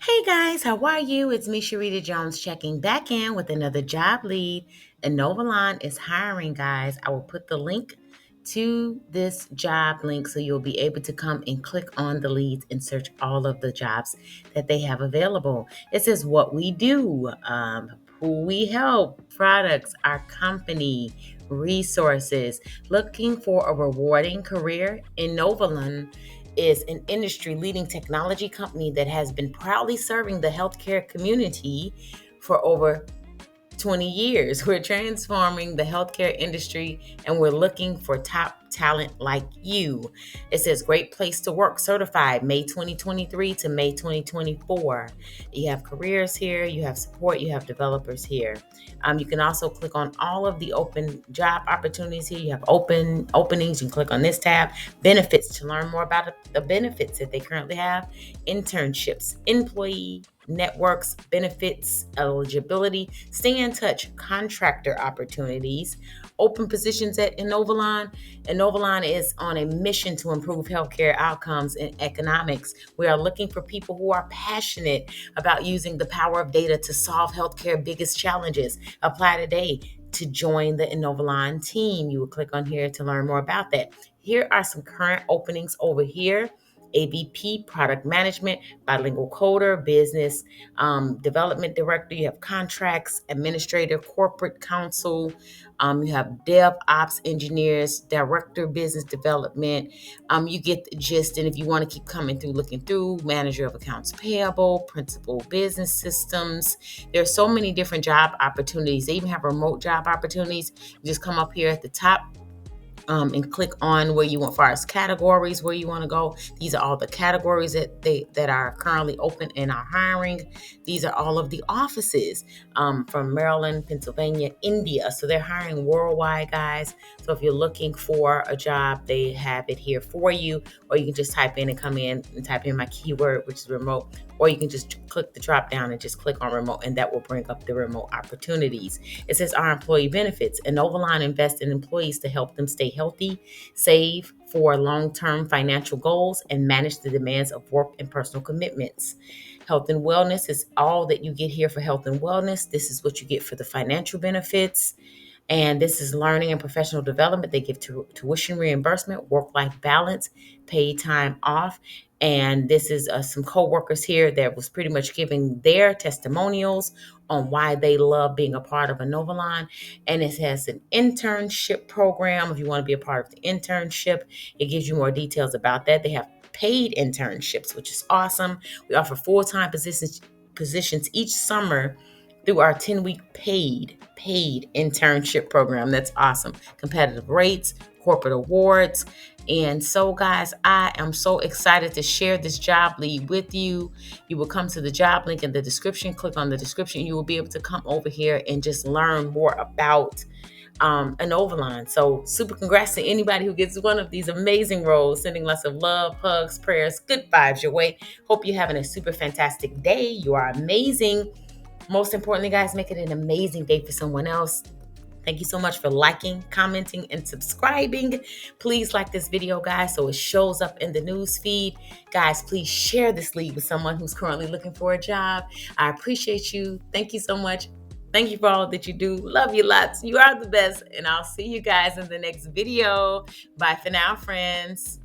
Hey guys, how are you? It's me, Sharita Jones, checking back in with another job lead. INOVALON is hiring, guys. I will put the link to this job link so you'll be able to come and click on the leads and search all of the jobs that they have available. It says what we do, who we help, products, our company, resources. Looking for a rewarding career? INOVALON is an industry leading technology company that has been proudly serving the healthcare community for over 20 years. We're transforming the healthcare industry and we're looking for top talent like you. It says Great Place to Work certified May 2023 to May 2024. You have careers here, you have support, you have developers here. You can also click on all of the open job opportunities here. You have open openings. You can click on this tab, benefits, to learn more about the benefits that they currently have, internships, employee networks, benefits, eligibility, stay in touch, contractor opportunities, open positions at INOVALON. INOVALON is on a mission to improve healthcare outcomes and economics. We are looking for people who are passionate about using the power of data to solve healthcare biggest challenges. Apply today to join the INOVALON team. You will click on here to learn more about that. Here are some current openings over here. AVP, product management, bilingual coder, business development director. You have contracts, administrator, corporate counsel. You have dev ops engineers, director, business development. You get the gist. And if you want to keep coming through, looking through, manager of accounts payable, principal business systems. There's so many different job opportunities. They even have remote job opportunities. You just come up here at the top and click on where you want, far as categories, where you want to go. These are all the categories that are currently open and are hiring. These are all of the offices from Maryland, Pennsylvania, India. So they're hiring worldwide, guys. So if you're looking for a job, they have it here for you, or you can just type in and come in and type in my keyword, which is remote, or you can just click the drop down and just click on remote, and that will bring up the remote opportunities. It says our employee benefits. INOVALON invests in employees to help them stay healthy, save for long-term financial goals, and manage the demands of work and personal commitments. Health and wellness is all that you get here for health and wellness. This is what you get for the financial benefits. And this is learning and professional development. They give tuition reimbursement, work-life balance, paid time off. And this is some coworkers here that was pretty much giving their testimonials on why they love being a part of INOVALON. And it has an internship program. If you want to be a part of the internship, it gives you more details about that. They have paid internships, which is awesome. We offer full-time positions each summer through our 10-week paid internship program. That's awesome. Competitive rates, corporate awards. And so, guys, I am so excited to share this job lead with you. You will come to the job link in the description. Click on the description. You will be able to come over here and just learn more about INOVALON. So super congrats to anybody who gets one of these amazing roles. Sending lots of love, hugs, prayers, good vibes your way. Hope you're having a super fantastic day. You are amazing. Most importantly, guys, make it an amazing day for someone else. Thank you so much for liking, commenting, and subscribing. Please like this video, guys, so it shows up in the news feed. Guys, please share this lead with someone who's currently looking for a job. I appreciate you. Thank you so much. Thank you for all that you do. Love you lots. You are the best. And I'll see you guys in the next video. Bye for now, friends.